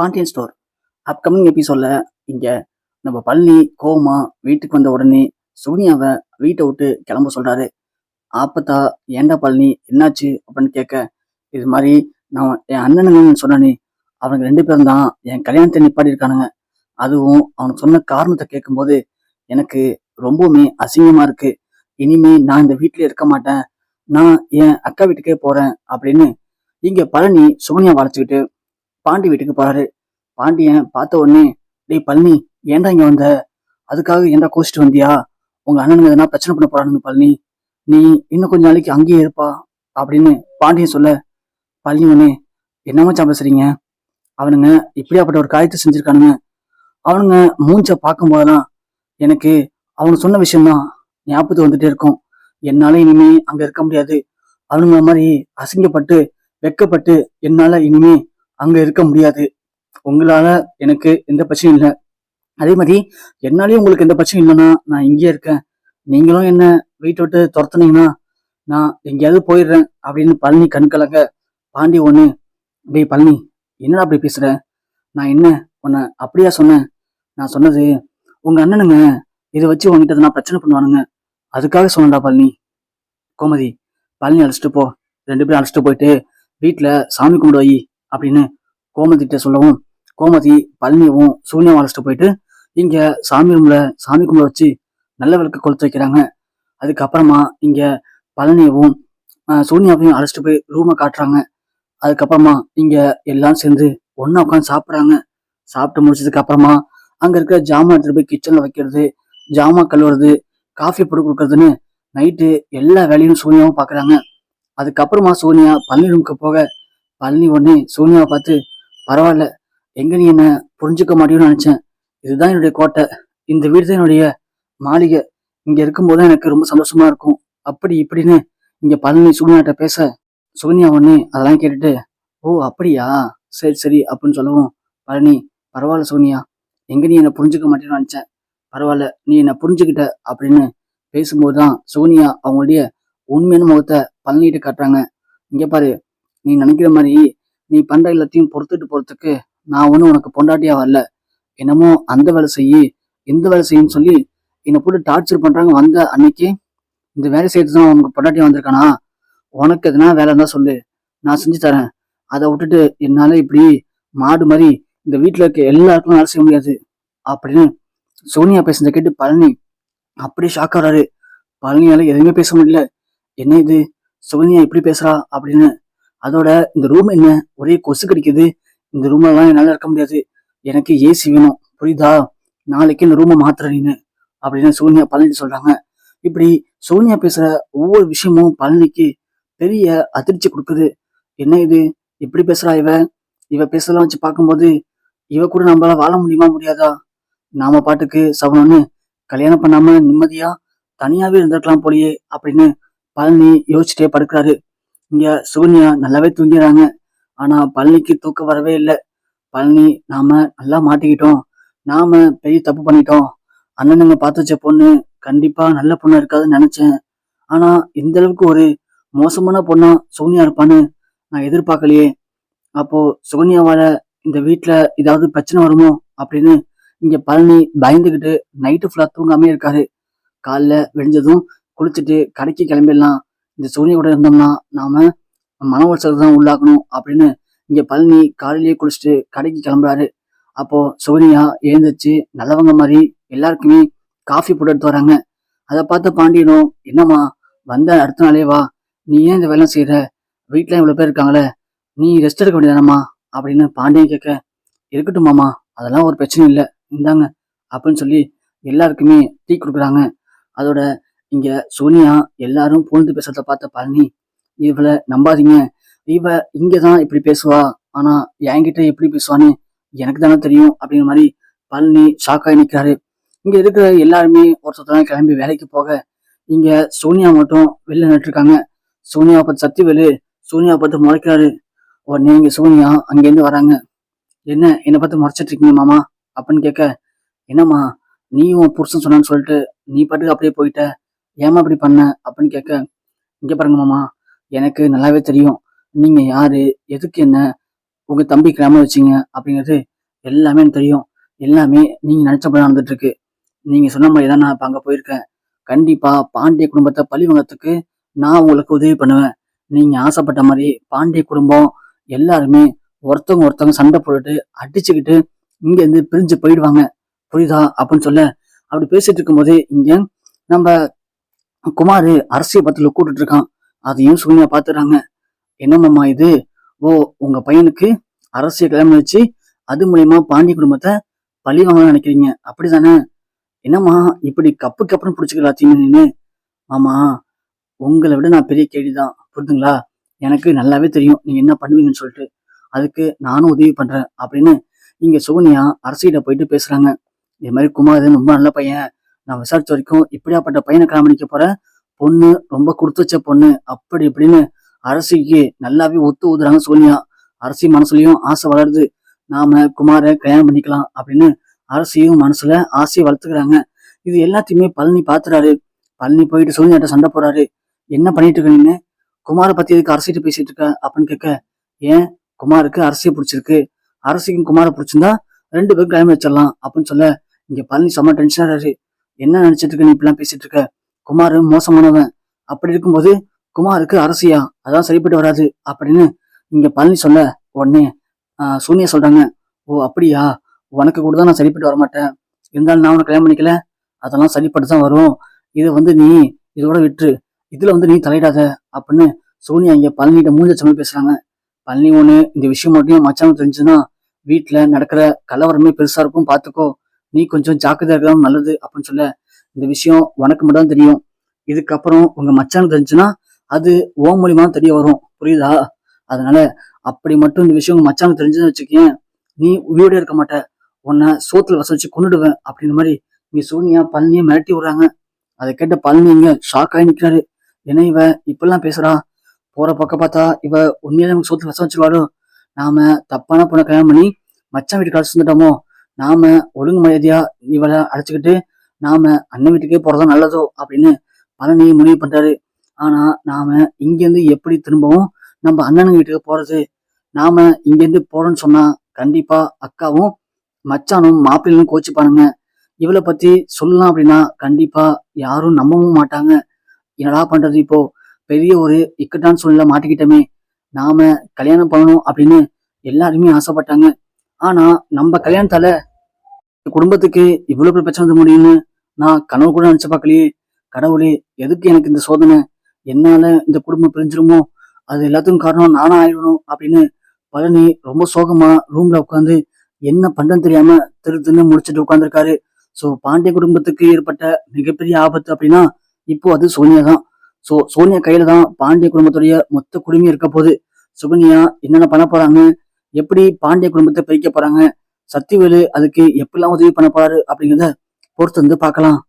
Pandian store upcoming எபிசோட்ல இங்க நம்ம பழனி கோவமா வீட்டுக்கு வந்த உடனே சுகன்யாவை வீட்டை விட்டு கிளம்ப சொல்றாரு. ஆப்பத்தா, ஏண்டா பழனி என்னாச்சு அப்படின்னு கேட்க, இது மாதிரி நான் என் அண்ணனுங்கன்னு சொன்னனே, அவங்க 2 பேரும் தான் என் கல்யாணத்தை நிப்பாடி இருக்கானுங்க. அதுவும் அவனுக்கு சொன்ன காரணத்தை கேட்கும்போது எனக்கு ரொம்பவுமே அசிங்கமா இருக்கு. இனிமே நான் இந்த வீட்டிலே இருக்க மாட்டேன், நான் என் அக்கா வீட்டுக்கே போறேன் அப்படின்னு இங்க பழனி சுகன்யா வளைச்சுக்கிட்டு பாண்டி வீட்டுக்கு போறாரு. பாண்டியன் பார்த்த உடனே, டேய் பழனி, ஏன்டா இங்க வந்த? அதுக்காக ஏன்டா கோச்சிட்டு வந்தியா? உங்க அண்ணனுங்க எதனா பிரச்சனை பண்ண போறானுங்க பழனி, நீ இன்னும் கொஞ்ச நாளைக்கு அங்கேயே இருப்பா அப்படின்னு பாண்டியன் சொல்ல, பழனி உடனே, என்ன மச்சான் பேசுறீங்க? அவனுங்க இப்படியாப்பட்ட ஒரு காரியத்தை செஞ்சிருக்கானுங்க. அவனுங்க மூஞ்ச பார்க்கும் போதெல்லாம் எனக்கு அவனுக்கு சொன்ன விஷயம்தான் ஞாபகத்துக்கு வந்துட்டே இருக்கும். என்னால இனிமே அங்க இருக்க முடியாது. அவனுங்க மாதிரி அசிங்கப்பட்டு வெக்கப்பட்டு என்னால இனிமே அங்க இருக்க முடியாது. உங்களால எனக்கு எந்த பிரச்சனையும் இல்லை. அதே மாதிரி என்னாலேயும் உங்களுக்கு எந்த பிரச்சனையும் இல்லைன்னா நான் இங்கேயே இருக்கேன். நீங்களும் என்ன வீட்டை விட்டு துரத்துனீங்கன்னா நான் எங்கேயாவது போயிடுறேன் அப்படின்னு பழனி கண் கலங்க. பாண்டி ஒண்ணு, டேய் பழனி, என்னடா அப்படி பேசுற? நான் என்ன உன்னை அப்படியா சொன்னேன்? நான் சொன்னது உங்க அண்ணனுங்க இதை வச்சு உங்ககிட்ட நான் பிரச்சனை பண்ணுவானுங்க, அதுக்காக சொன்னடா பழனி. கோமதி, பழனி அழைச்சிட்டு போ, 2 பேரும் அழைச்சிட்டு போயிட்டு வீட்டுல சாமி கும்பிடு வை அப்படின்னு கோமதி கிட்ட சொல்லவும், கோமதி பழனியவும் சூன்யாவும் அழைச்சிட்டு போயிட்டு இங்க சாமி ரூம்ல சாமி கும்பிட வச்சு நல்ல விளக்கு கொளுத்து வைக்கிறாங்க. அதுக்கப்புறமா இங்க பழனியவும் சூன்யாவையும் அழைச்சிட்டு போய் ரூமை காட்டுறாங்க. அதுக்கப்புறமா இங்க எல்லாம் சேர்ந்து ஒன்னா உட்காந்து சாப்பிட்றாங்க. சாப்பிட்டு முடிச்சதுக்கு அப்புறமா அங்க இருக்க ஜாமான் எடுத்துட்டு போய் கிச்சன்ல வைக்கிறது, ஜாமான் கழுவுறது, காஃபி போட்டு கொடுக்கறதுன்னு நைட்டு எல்லா வேலையும் சூன்யாவும் பாக்குறாங்க. அதுக்கப்புறமா சூன்யா பழனி ரூமுக்கு போக, பழனி உடனே சூன்யாவை பார்த்து, பரவாயில்ல, எங்க நீ என்ன புரிஞ்சுக்க மாட்டேன்னு நினைச்சேன். இதுதான் என்னுடைய கோட்டை, இந்த வீடு தான் என்னுடைய மாளிகை, இங்க இருக்கும்போது எனக்கு ரொம்ப சந்தோஷமா இருக்கும் அப்படி இப்படின்னு இங்க பழனி சூன்யாட்ட பேச, சூன்யா உடனே அதெல்லாம் கேட்டுட்டு, ஓ அப்படியா, சரி சரி அப்படின்னு சொல்லவும், பழனி, பரவாயில்ல சூன்யா, எங்க நீ என்ன புரிஞ்சுக்க மாட்டேன்னு நினைச்சேன், பரவாயில்ல நீ என்ன புரிஞ்சுக்கிட்ட அப்படின்னு பேசும்போதுதான் சூன்யா அவங்களுடைய உண்மையான முகத்தை பழனிட்டு காட்டுறாங்க. இங்க பாரு, நீ நினைக்கிற மாதிரி நீ பண்ற எல்லாத்தையும் பொறுத்துட்டு போறதுக்கு நான் ஒன்றும் உனக்கு பொண்டாட்டியா வரல. என்னமோ அந்த வேலை செய்யி இந்த வேலை செய்யுன்னு சொல்லி என்னை போட்டு டார்ச்சர் பண்றாங்க. வந்த அன்னைக்கு இந்த வேலை செய்யறது தான் உனக்கு பொண்டாட்டியா வந்திருக்கானா? உனக்கு எதுனா வேலை இருந்தா சொல்லு, நான் செஞ்சு தரேன். அதை விட்டுட்டு என்னால இப்படி மாடு மாதிரி இந்த வீட்டுல இருக்க எல்லாருக்கும் வேலை செய்ய முடியாது அப்படின்னு சோனியா பேசுறத கேட்டு பழனி அப்படியே ஷாக் ஆறாரு. பழனியால எதுவுமே பேச முடியல. என்ன இது, சோனியா இப்படி பேசுறா அப்படின்னு. அதோட இந்த ரூம் என்ன ஒரே கொசு கடிக்குது, இந்த ரூம்லாம் என்னால இருக்க முடியாது, எனக்கு ஏசி வேணும், புரியுதா? நாளைக்கு இந்த ரூமை மாத்துற நீனு அப்படின்னு சோனியா பழனிட்டு சொல்றாங்க. இப்படி சோனியா பேசுற ஒவ்வொரு விஷயமும் பழனிக்கு பெரிய அதிர்ச்சி கொடுக்குது. என்ன இது, இப்படி பேசுறா இவ? இவ பேசலாம் வச்சு பார்க்கும்போது இவ கூட நம்மளால வாழ முடியுமா முடியாதா? நாம பாட்டுக்கு சவனன்னு கல்யாணம் பண்ணாம நிம்மதியா தனியாவே இருந்திருக்கலாம் போலியே அப்படின்னு பழனி யோசிச்சுட்டே படுக்கிறாரு. இங்க சூன்யா நல்லாவே தூங்கிறாங்க. ஆனா பழனிக்கு தூக்கம் வரவே இல்லை. பழனி, நாம நல்லா மாட்டிக்கிட்டோம், நாம பெரிய தப்பு பண்ணிட்டோம், அண்ணனுங்க பார்த்து வச்ச பொண்ணு கண்டிப்பா நல்ல பொண்ணு இருக்காதுன்னு நினைச்சேன். ஆனா இந்த அளவுக்கு ஒரு மோசமான பொண்ணா சோனியா இருப்பான்னு நான் எதிர்பார்க்கலையே. அப்போ சோனியாவால இந்த வீட்டுல ஏதாவது பிரச்சனை வருமோ அப்படின்னு இங்க பழனி பயந்துகிட்டு நைட்டு ஃபுல்லா தூங்காமே இருக்காரு. காலைல விடிஞ்சதும் குளிச்சுட்டு கடைக்கு கிளம்பிடலாம், இந்த சோனியா கூட இருந்தோம்னா நாம மன உளைச்சலுக்கு தான் உள்ளாகணும் அப்படின்னு இங்க பழனி காலையிலேயே குளிச்சுட்டு கடைக்கு கிளம்புறாரு. அப்போ சோனியா எழுந்திரிச்சு நல்லவங்க மாதிரி எல்லாருக்குமே காஃபி போட்டு எடுத்து வராங்க. அதை பார்த்த பாண்டியனும், என்னம்மா வந்த அடுத்த நாளே வா, நீ ஏன் இந்த வேலை செய்யற? வீட்டுல இவ்வளவு பேர் இருக்காங்களே, நீ ரெஸ்ட் எடுக்க வேண்டியதானம்மா அப்படின்னு பாண்டியன் கேட்க, இருக்கட்டும் மாமா, அதெல்லாம் ஒரு பிரச்சனை இல்லை, இந்தாங்க அப்படின்னு சொல்லி எல்லாருக்குமே டீ கொடுக்குறாங்க. அதோட இங்க சோனியா எல்லாரும் புகழ்ந்து பேசுறத பார்த்த பழனி, இவளை நம்பாதீங்க, இவ இங்கதான் இப்படி பேசுவா, ஆனா என்கிட்ட எப்படி பேசுவான்னு எனக்கு தானே தெரியும் அப்படிங்கிற மாதிரி பழனி ஷாக்காகி நிற்கிறாரு. இங்க இருக்கிற எல்லாருமே ஒருத்தர் கிளம்பி வேலைக்கு போக, இங்க சோனியா மட்டும் வெளில நின்றுருக்காங்க. சோனியாவை பார்த்து சத்திவேலு சோனியாவை பார்த்து முறைக்கிறாரு. உடனே இங்க சோனியா அங்கேருந்து வராங்க. என்னை பார்த்து முறைச்சிட்டு இருக்கீங்க மாமா அப்படின்னு கேட்க, என்னம்மா நீயும் உன் புருஷன் சொன்னான்னு சொல்லிட்டு நீ பாட்டுக்கு அப்படியே போயிட்ட, ஏமா அப்படி பண்ண அப்படின்னு கேட்க, இங்க பாருங்க மாமா, எனக்கு நல்லாவே தெரியும் நீங்க யாரு, எதுக்கு என்ன உங்க தம்பி கிராம வச்சீங்க அப்படிங்கிறது எல்லாமே எனக்கு தெரியும். எல்லாமே நீங்க நினைச்சபடி நடந்துட்டு இருக்கு. நீங்க சொன்ன மாதிரி தான் நான் இப்ப அங்க போயிருக்கேன். கண்டிப்பா பாண்டிய குடும்பத்தை பழி வாங்கறதுக்கு நான் உங்களுக்கு உதவி பண்ணுவேன். நீங்க ஆசைப்பட்ட மாதிரி பாண்டிய குடும்பம் எல்லாருமே ஒருத்தவங்க ஒருத்தவங்க சண்டை போட்டுட்டு அடிச்சுக்கிட்டு இங்க இருந்து பிரிஞ்சு போயிடுவாங்க. புரியுதா அப்படின்னு சொல்ல, அப்படி பேசிட்டு இருக்கும்போதே இங்க நம்ம குமார் அரசியை பத்தி லுக் விட்டுட்டு இருக்கான். அதையும் சுகன்யா பாத்துறாங்க. என்னமாம்மா இது? ஓ, உங்க பையனுக்கு அரசியை கல்யாணம் வச்சு அது மூலியமா பாண்டிய குடும்பத்தை பழி வாங்கணும்னு நினைக்கிறீங்க, அப்படிதானே? என்னம்மா இப்படி கப்பு கப்புன்னு பிடிச்சிக்கலாத்தீங்க நீனு? ஆமா, உங்களை விட நான் பெரிய கேள்விதான், புரியுதுங்களா? எனக்கு நல்லாவே தெரியும் நீங்க என்ன பண்ணுவீங்கன்னு சொல்லிட்டு. அதுக்கு நானும் உதவி பண்றேன் அப்படின்னு இங்க சுகன்யா அரசியிட்ட போயிட்டு பேசுறாங்க. இது மாதிரி குமார் ரொம்ப நல்ல பையன், நான் விசாரிச்ச வரைக்கும் இப்படியாப்பட்ட பையனை கல்யாணம் பண்ணிக்க போற பொண்ணு ரொம்ப கொடுத்து வச்ச பொண்ணு, அப்படி இப்படின்னு அரசிக்கு நல்லாவே ஒத்து ஊதுறாங்க சுகன்யா. அரசி மனசுலயும் ஆசை வளருது, நாம குமாரை கல்யாணம் பண்ணிக்கலாம் அப்படின்னு அரசியும் மனசுல ஆசையை வளர்த்துக்கிறாங்க. இது எல்லாத்தையுமே பழனி பாத்துறாரு. பழனி போயிட்டு சுகன்யாட்ட சண்டை போறாரு. என்ன பண்ணிட்டு இருக்க நீன்னு? குமாரை பத்தி எதுக்கு அரசிட்டு பேசிட்டு இருக்க அப்படின்னு கேட்க, ஏன், குமாருக்கு அரசியை பிடிச்சிருக்கு, அரசிக்கும் குமாரை பிடிச்சிருந்தா 2 பேரும் கல்யாணம் வச்சிடலாம் அப்படின்னு சொல்ல, இங்க பழனி செம்ம டென்ஷன் ஆறாரு. என்ன நினைச்சிட்டு இருக்க நீ இப்பெல்லாம் பேசிட்டு இருக்க? குமாரு மோசமானவன். அப்படி இருக்கும்போது குமாருக்கு அரசியா, அதான் சரிப்பட்டு வராது அப்படின்னு இங்க பழனி சொல்ல, உடனே சூனியா சொல்றாங்க, ஓ அப்படியா, உனக்கு கூட தான் நான் சரிப்பட்டு வரமாட்டேன், இருந்தாலும் நான் உனக்கு கல்யாணம் பண்ணிக்கல, அதெல்லாம் சரிப்பட்டு தான் வரும், இதை நீ இதோட விட்டுரு, இதுல நீ தலையிடாத அப்படின்னு சோனியா இங்க பழனிகிட்ட மூஞ்ச சமயம் பேசுறாங்க. பழனி ஒண்ணு இந்த விஷயம் மட்டும் மச்சானுக்கு தெரிஞ்சுன்னா வீட்டுல நடக்கிற கலவரமே பெருசா இருக்கும், பாத்துக்கோ, நீ கொஞ்சம் ஜாக்கிரதையா இருக்கலாம் நல்லது அப்படின்னு சொல்ல, இந்த விஷயம் உனக்கு மட்டும் தான் தெரியும், இதுக்கப்புறம் உங்க மச்சானுக்கு தெரிஞ்சுன்னா அது ஓ மூலியமா தெரிய வரும், புரியுதா? அதனால அப்படி மட்டும் இந்த விஷயம் உங்க மச்சானுக்கு தெரிஞ்சுன்னு வச்சுக்கேன், நீ உயிரோட இருக்க மாட்ட, உன்னை சோத்துல வச வச்சு கொண்டுடுவேன் அப்படின்னு மாதிரி இங்க சோனியா பழனியை மிரட்டி விடுறாங்க. அதை கேட்ட பழனி இங்க ஷாக் ஆகி நிக்கிறாரு. என்ன இவ இப்பெல்லாம் பேசுறா? போற பக்கம் பார்த்தா இவ உண்மையிலே நமக்கு சோத்துல வசம் வச்சிருவாரோ? நாம தப்பான பொண்ணை கல்யாணம் பண்ணி மச்சான் வீட்டுக்கு அழைச்சு வந்துட்டோமோ? நாம ஒழுங்கு மரியாதையா இவளை அழைச்சிக்கிட்டு நாம அண்ணன் வீட்டுக்கே போறதா நல்லதோ அப்படின்னு பழனி முடிவு பண்றாரு. ஆனா நாம இங்கிருந்து எப்படி திரும்பவும் நம்ம அண்ணனுங்க வீட்டுக்கு போறது? நாம இங்கிருந்து போறோம்னு சொன்னா கண்டிப்பா அக்காவும் மச்சானும் மாப்பிள்ளையும் கோச்சுப்பானுங்க. இவளை பத்தி சொல்லலாம் அப்படின்னா கண்டிப்பா யாரும் நம்பவும் மாட்டாங்க. என்னடா பண்றது இப்போ? பெரிய ஒரு இக்கட்டான சூழ்நிலை மாட்டிக்கிட்டோமே. நாம கல்யாணம் பண்ணணும் அப்படின்னு எல்லாருமே ஆசைப்பட்டாங்க. ஆனா நம்ம கல்யாணத்தால குடும்பத்துக்கு இவ்வளவு பெரிய பிரச்சனை வந்து முடியும்னு நான் கனவு கூட நினைச்சு பார்க்கலையே. கடவுளே, எதுக்கு எனக்கு இந்த சோதனை? என்னால இந்த குடும்பம் பிரிஞ்சிருமோ? அது எல்லாத்துக்கும் காரணம் நானா ஆயிடணும் அப்படின்னு பழனி ரொம்ப சோகமா ரூம்ல உட்காந்து என்ன பண்றேன்னு தெரியாம திரு முடிச்சுட்டு உட்காந்துருக்காரு. சோ பாண்டிய குடும்பத்துக்கு ஏற்பட்ட மிகப்பெரிய ஆபத்து அப்படின்னா இப்போ அது சோனியா தான். சோ சோனியா கையில தான் பாண்டிய குடும்பத்துடைய மொத்த குடும்பம் இருக்க போகுது. சுகன்யா என்னென்ன பண்ண போறாங்க, எப்படி பாண்டிய குடும்பத்தை பிரிக்க போறாங்க, சக்திவேலு அதுக்கு எப்படிலாம் உதவி பண்ண போறாரு அப்படிங்கிறத பொறுத்து வந்து பார்க்கலாம்.